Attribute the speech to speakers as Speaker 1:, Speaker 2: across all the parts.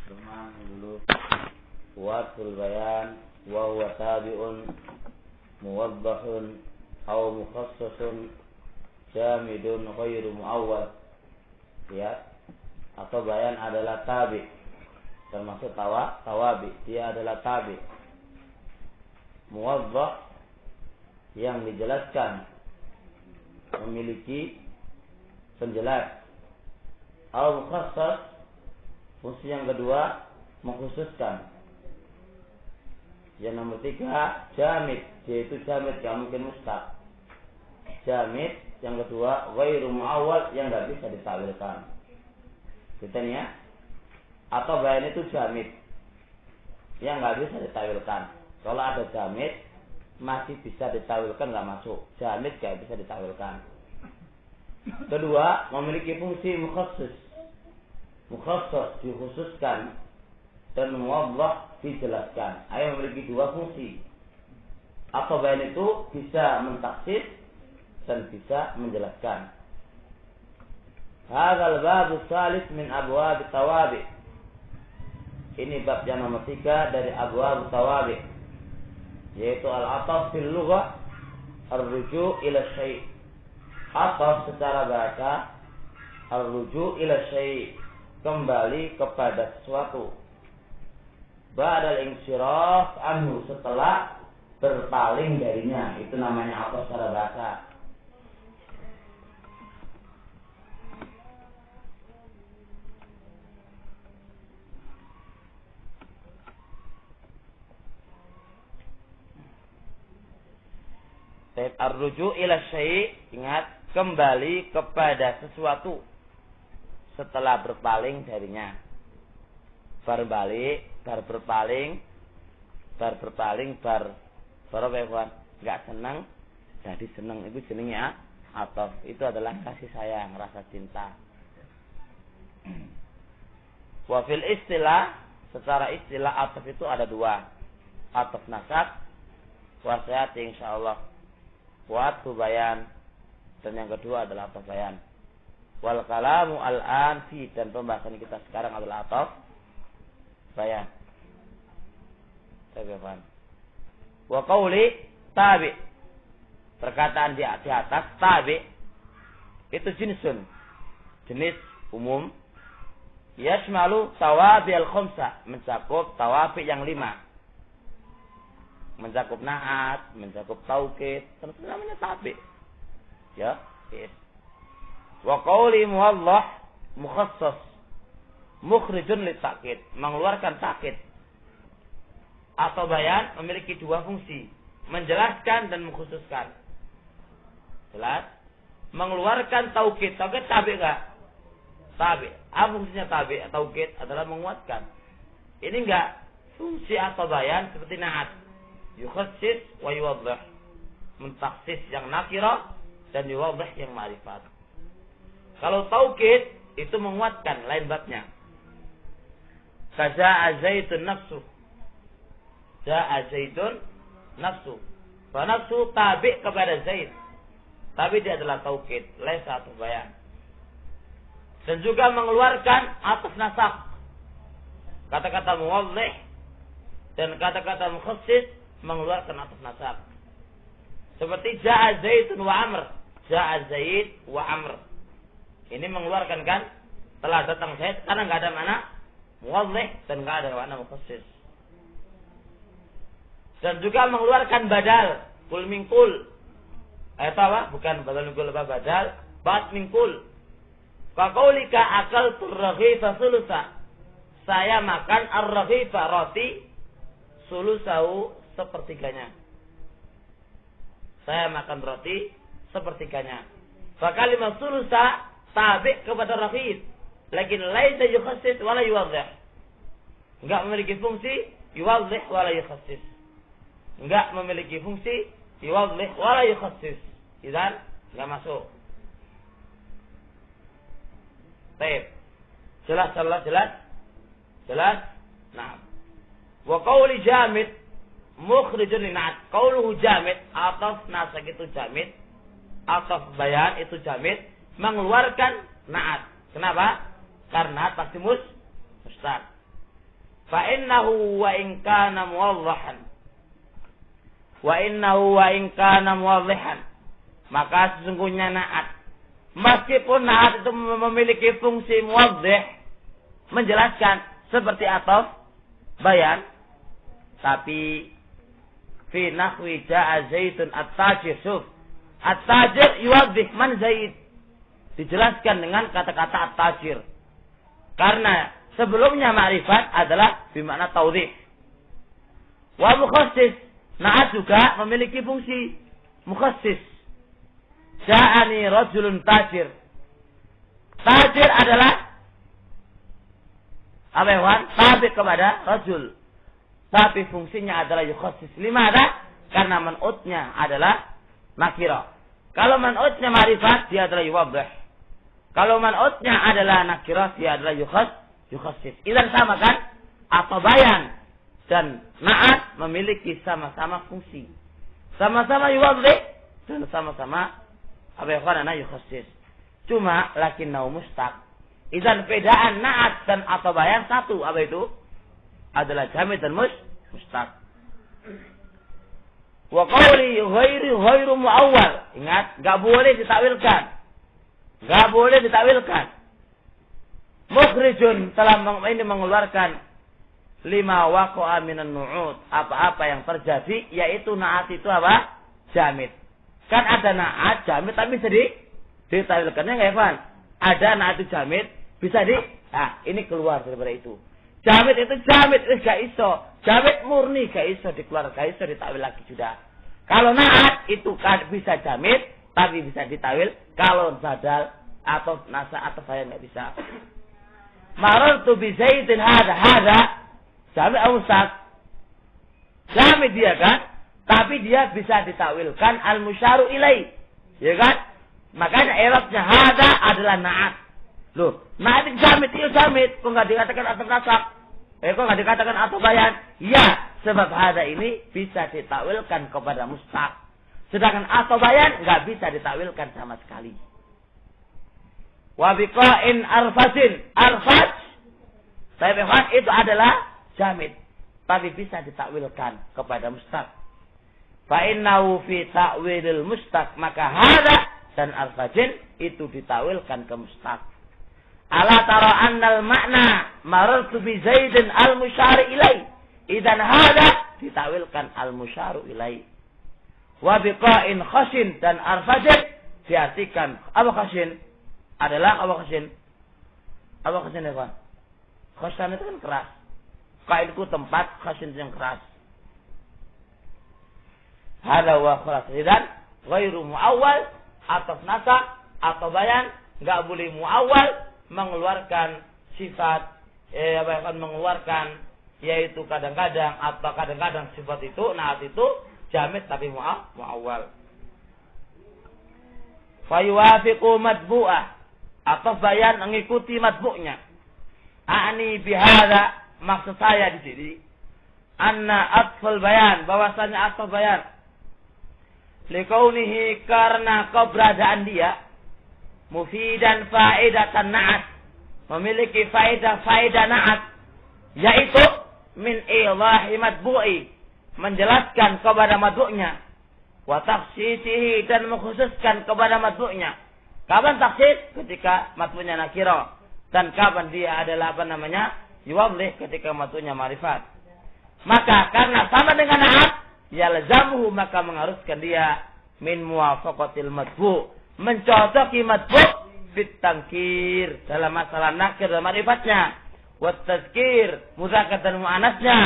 Speaker 1: Cuman dulu Watul bayan wa huwa tabi'un muwaddahun aw mukhassasun jamidun ghairu muawwad, ya, atau bayan adalah tabi, termasuk tawabi, dia adalah tabi. Muwaddah yang dijelaskan, memiliki penjelas. Aw mukhassas, fungsi yang kedua mengkhususkan. Yang nomor 3 jamid, yaitu jamid yang mungkin mustaq. Jamid yang kedua ghairu muawwal, yang enggak bisa ditakwilkan. Gitu ya. Atau bayan itu jamid yang enggak bisa ditakwilkan. Kalau ada jamid masih bisa ditakwilkan, enggak masuk. Jamid enggak bisa ditakwilkan. Kedua, memiliki fungsi mukhassas. Mukhassas dikhususkan dan muwaddah dijelaskan. Ayat memiliki dua fungsi. Atau bayan itu bisa mentaksis dan bisa menjelaskan. Hadzal bab tsalits min abwab tawabi. Ini bab yang nomor 3 dari abwab tawabi, yaitu al-ataf fil lughah ar-ruju' ila syai'. Ataf secara bahasa ar-ruju' ila syai', kembali kepada sesuatu. Ba'dal insyiraf anhu, setelah berpaling darinya, itu namanya ataf secara bahasa. Ar-ruju' ila syai', ingat, kembali kepada sesuatu setelah berpaling darinya. Bar balik, bar berpaling, bar enggak senang jadi senang, itu jenengnya ataf. Itu adalah kasih sayang, rasa cinta. Wa fil istilah, secara istilah ataf itu ada dua. Ataf nasab wa sayati insyaallah. Wa atfu bayan, dan yang kedua adalah ataf bayan. Wal kalamu al-an fi, dan pembahasan kita sekarang adalah ataf bayan. Tabi'an. Wa qauli tabi, perkataan di atas tabi itu jenis umum, yashmalu tawabi al-khamsa, mencakup tawabi yang 5, mencakup na'at, mencakup taukid, terus namanya tabi, ya. Wa qauli muwaddah mukhassas mukhrijun lit ta'kid, mengeluarkan ta'kid. Atau bayan memiliki dua fungsi, menjelaskan dan mengkhususkan. Jelas? Mengeluarkan taukid. Taukid tabi enggak? Tabi. Apa fungsinya tabi? Taukid adalah menguatkan. Ini enggak. Fungsi atau bayan seperti na'at, yukhassis wa yuwaddah, mentaksis yang nakirah dan yuwaddah yang ma'rifat. Kalau taukid itu menguatkan, lain babnya. Kaza zaitun nafsu, ja'a zaidun nafsu. Fa nafsu tabi kepada Zaid, tapi dia adalah taukid, laisa atau bayan. Dan juga mengeluarkan atas nasab, kata-kata muwaddah dan kata-kata mukhassis mengeluarkan atas nasab. Seperti ja'a zaidun wa amr, ja'a zaid wa amr. Ini mengeluarkan kan, telah datang Zaid, karena enggak ada mana muwaddah dan enggak ada makna mukhassis. Dan juga mengeluarkan badal, kul min kul. Apa? Bukan badal min kul, badal ba'd min kul. Fa qaulika akaltu ar-raghifa sulusa, saya makan ar-raghifa, roti, sulusahu, sepertiganya. Saya makan roti sepertiganya. Fa kalimah sulusa tabi kepada raghif, lakin laisa yukhassis wala yuwaddah. Enggak memiliki fungsi yuwaddah wala yukhassis. Enggak memiliki fungsi yuwaddah wala yukhassis. Idzan enggak masuk. Baik. Jelas. Nah. Wa qauli jamid mukhrijun linat. Qauluhu jamid, ataf nasak itu jamid, ataf bayan itu jamid, mengeluarkan na'at. Kenapa? Karena pasti mustaq. Fa innahu wa in kana muwaddahan. Wa innahu wa in kana muwaddahan. Maka sesungguhnya na'at, meskipun na'at itu memiliki fungsi muwaddih, menjelaskan seperti ataf, bayan, tapi fi nahwi ja'a Zaidun at-tajir. Suf, at-tajir yuwaddih man Zaid. Dijelaskan dengan kata-kata at-tajir. Karena sebelumnya ma'rifat adalah bermakna tawdih. Wa mukhassis, na'at juga memiliki fungsi mukhassis. Ja'ani rajulun tajir. Tajir adalah apa ya, tabi kepada rajul. Tapi fungsinya adalah yukhassis. Limada? Karena man'utnya adalah nakira. Kalau man'utnya ma'rifat, dia adalah yuwaddih. Kalau man'utnya adalah nakira, dia adalah yukhassis. Idan sama kan? Atau bayan dan na'at memiliki sama-sama fungsi. Sama-sama yuwaddih dan sama-sama apa ya, karena yukhassis. Cuma lakinnahu mustaq. Idan bedaan na'at dan atau bayan satu. Apa itu? Adalah jamid dan mustaq. Wa qawli ghairu muawwal. Ingat, enggak boleh ditakwilkan. Enggak boleh ditakwilkan. Mukhrijun telah ini mengeluarkan lima waqa'a minan nu'ud. Apa-apa yang terjadi, yaitu na'at itu apa? Jamid. Kan ada na'at jamid tapi bisa ditakwilkannya enggak, Evan? Ada na'at jamid bisa ini keluar daripada itu. Jamid itu jamid gak iso. Jamid murni gak iso dikeluar, gak iso ditakwil lagi sudah. Kalau na'at itu kan bisa jamid tapi bisa ditawil. Kalau badal atau nasa atau saya enggak bisa. Marartu bi Zaidin hada jamid awsat. Jamid dia kan, tapi dia bisa ditakwilkan al-musyaru ilai. Ya kan? Makanya i'rabnya hada adalah na'at. Loh, na'at itu jamid. Kok enggak dikatakan atau nasak? Kok enggak dikatakan atau bayan? Ya, sebab hada ini bisa ditakwilkan kepada mustaq. Sedangkan atau bayan enggak bisa ditakwilkan sama sekali. Wa biqa'in arfasin. Arfas, saya itu adalah jamid, tapi bisa ditakwilkan kepada mustaq. Fa innahu fi ta'wilil mustaq, maka hada dan arfajin itu ditakwilkan ke mustaq. Ala tara annal makna marartu bi Zaidin al-musyari ilai. Idan hada ditakwilkan al-musyaru ilai. Wa biqa'in khasin dan arfajin diartikan apa khasin? Adalah apa khasin? Apa khasin ya, Pak? Khasin itu kan keras. Qailku tempat, khasin yang keras. Hada wa khalas. Idan ghairu muawwal atau nasa atau bayan, enggak boleh muawwal mengeluarkan sifat mengeluarkan yaitu kadang-kadang atau kadang-kadang sifat itu na'at itu jamid tapi muawwal. Fa yuwafiqu matbu'ah atau bayan mengikuti matbu'nya. Ani bihada, maksud saya di sini anna atfal bayan, bahwasanya atfal bayan likaunihi, karena keberadaan dia mufidan faedatan na'at, memiliki faedah na'at, yaitu min ilahi matbu'i, menjelaskan kepada matbu'nya, wa takhsisihi, dan mengkhususkan kepada matbu'nya. Kapan takhsis? Ketika matbu'nya nakira, dan kapan dia adalah yuwaddih, ketika matbu'nya ma'rifat. Maka karena sama dengan na'at, yalzamuhu, maka mengharuskan dia min muwafaqatil matbu', mencocoki matbu' fit tangkir, dalam masalah nakir dan ma'rifatnya, wat tazkir, muzakkar dan mu'anasnya,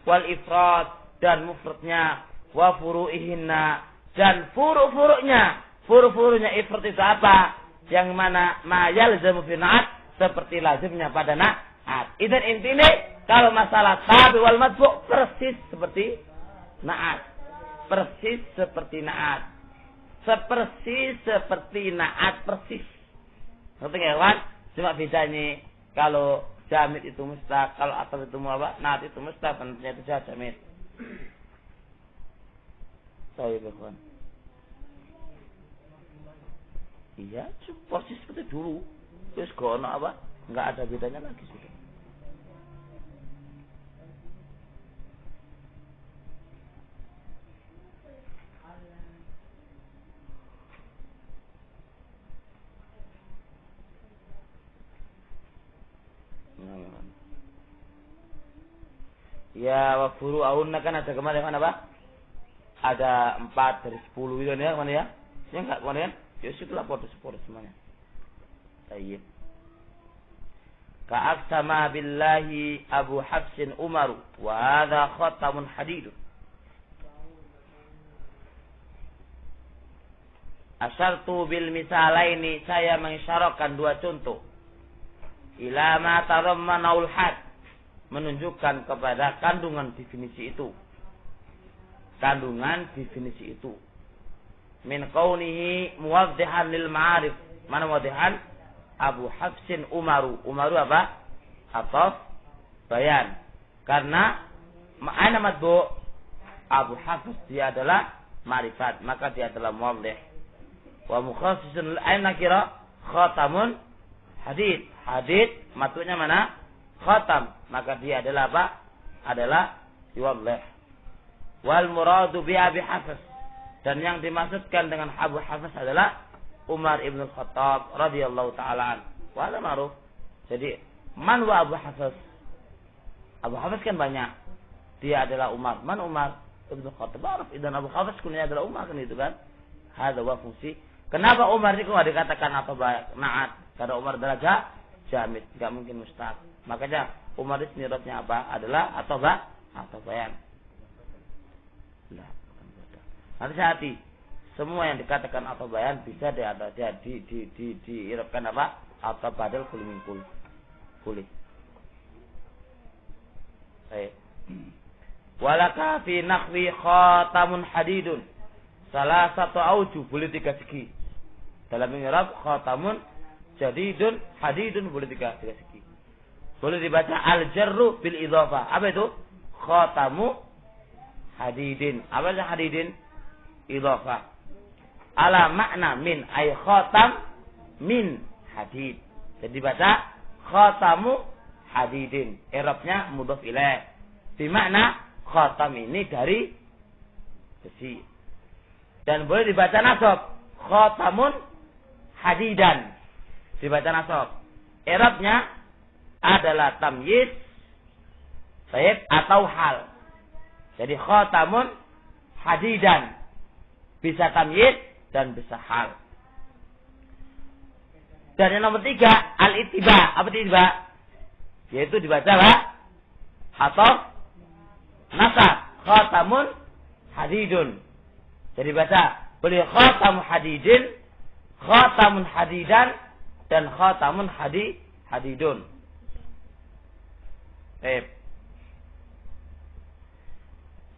Speaker 1: wal ifrad dan mufradnya, wa furu'ihinna, dan furu-furu'nya ifrad itu apa? Yang mana ma yalzamu fi na'at, seperti lazimnya pada na'at. Idan intinya kalau masalah tabi wal matbu' persis seperti na'at. Persis seperti na'at. Persis. Ngerti nggak, kawan? Cuma bedanya kalau jamid itu mustaq, kalau ataf itu apa? Na'at itu mustaq, tentunya itu jamid. Sorry, kawan. Iya, persis seperti dulu. Terus gono apa? Nggak ada bedanya lagi sudah. Ya, wa furu'ahunna kan ada kemarin mana Pak? Ada 4 dari 10 itu ya, mana ya? Ya enggak kemarin? Ya sudah podo semuanya. Baik. Ka'aqsama billahi Abu Hafsin Umaru wa hadha khatamun hadid. Asyartu bil misalaini, saya mengisyaratkan 2 contoh. Ila ma tarammanul had, menunjukkan kepada kandungan definisi itu. Kandungan definisi itu. Min kaunihi muwaddihan lil ma'arif. Mana muwaddihan? Abu Hafsin Umaru. Umaru apa? Ataf bayan. Karena ma'ana matbu' Abu Hafs dia adalah ma'rifat, maka dia adalah muwaddih. Wa mukhassisun aina kira khatamun hadid. Hadid matbu'nya mana? Khatam, maka dia adalah apa? Adalah yuwadih. Wal muradu bi Abi Hafs, dan yang dimaksudkan dengan Abu Hafs adalah Umar ibn Khattab radhiyallahu taala an. Wa hada ma'ruf. Jadi man wa Abu Hafs? Abu Hafs kan banyak. Dia adalah Umar. Man Umar ibn Khattab? Ma'ruf. Dan Abu Hafs kunyanya adalah Umar kan itu kan? Hada wa fungsi. Kenapa Umar itu enggak dikatakan apa na'at? Karena Umar adalah jamid, enggak mungkin mustaq. Makanya Umar itu nirotnya apa? Adalah atau bayan. Hati-hati. Semua yang dikatakan atau bayan bisa diirotkan apa? Atau badal kul min kul. Boleh. Baik. Walaka fi nahwi khatamun hadidun. Salah satu auju, boleh 3 segi. Dalam i'rab khatamun jadidun hadidun boleh 3 segi. Boleh dibaca al-jarru bil idhafah. Apa itu? Khatamu hadidin. Apa itu hadidin? Idhafah. Ala makna min ay khatam min hadid. Jadi baca khatamu hadidin. I'rabnya mudhaf ilaih. Di makna khatam ini dari besi. Dan boleh dibaca nasab. Khatamun hadidan. Dibaca nasab. I'rabnya adalah tamyiz, baik, atau hal. Jadi khatamun hadidan. Bisa tamyiz dan bisa hal. Dan yang nomor 3, al-ittiba. Apa ittiba? Yaitu dibaca lah atau nasab. Khatamun hadidun. Jadi baca boleh khatamun hadidin, khatamun hadidan, dan khatamun hadidun. Baik.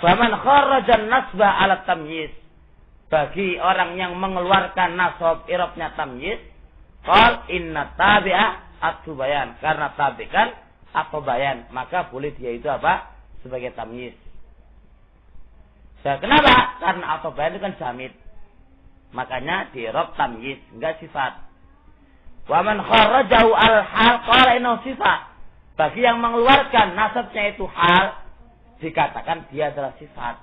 Speaker 1: Faman kharajan nasba ala tamyiz, bagi orang yang mengeluarkan nasab i'rabnya tamyiz, qal inna tabi'a at-bayan, karena tabi kan atau bayan, maka boleh dia itu apa? Sebagai tamyiz. Kenapa? Karena atau bayan itu kan jamid. Makanya di i'rab tamyiz, enggak sifat. Wa man kharajahu al-hal qala innahu sifat. Bagi yang mengeluarkan nasabnya itu hal, dikatakan dia adalah sifat.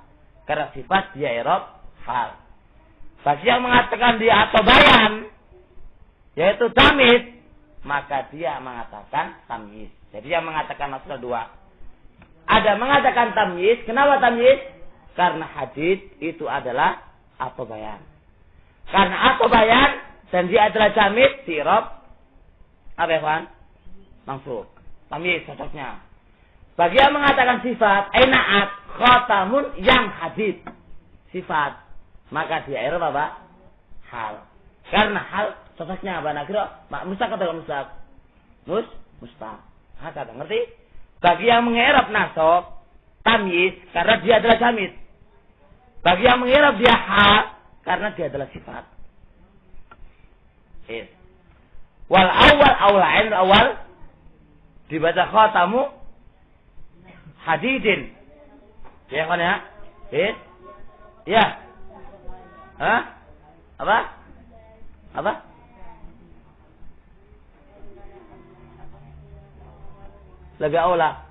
Speaker 1: Karena sifat dia i'rab hal. Bagi yang mengatakan dia atau bayan, yaitu tamyiz, maka dia mengatakan tamyiz. Jadi yang mengatakan nasab 2. Ada mengatakan tamyiz. Kenapa tamyiz? Karena hadid itu adalah atau bayan. Karena atau bayan dan dia adalah jamid, di i'rab apa ya, Pak? Mansub. Tamyiz cocoknya. Bagi yang mengatakan sifat, aina'at khatamun yang hadid. Sifat. Maka dia i'rab apa? Hal. Karena hal cocoknya apa? Nakira, mustaq atau mustaq? Mustaq. Hakata, ngerti? Bagi yang meng'irab nasab, tamyiz, karena dia adalah jamid. Bagi yang meng'irab dia hal, karena dia adalah sifat. Yes. Wal awal dibaca khatamu hadidin. Ya kan ya? Ya. Hah? Apa? Lebih aula.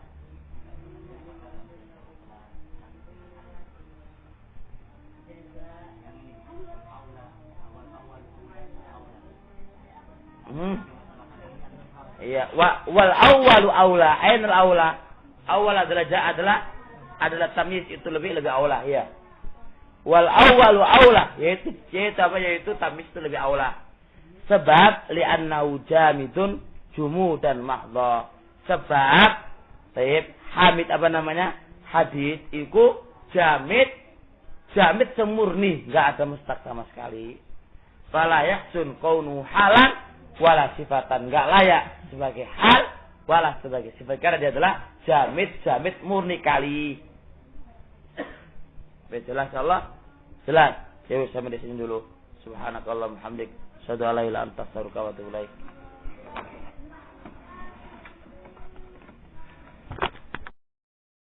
Speaker 1: Iya, wal awwalu aula, ainul aula. Awal adalah adalah tamyiz itu lebih aula ya. Wal awwalu aula yaitu tamyiz itu lebih aula. Sebab li'annahu jamidun jumudan mahdha. Sebab hamid hadis itu jamid semurni, enggak ada mustaq sama sekali. Fala yahsun kaunu halan wala sifatan, enggak layak sebagai hal wala sebagai sifat karena dia adalah jamid murni kali. Jelas Allah? Jelas. Ya wis sampai di sini dulu. Subhanakallahumma hamdik, asyhadu an la ilaha illa anta astaghfiruka wa atubu ilaik.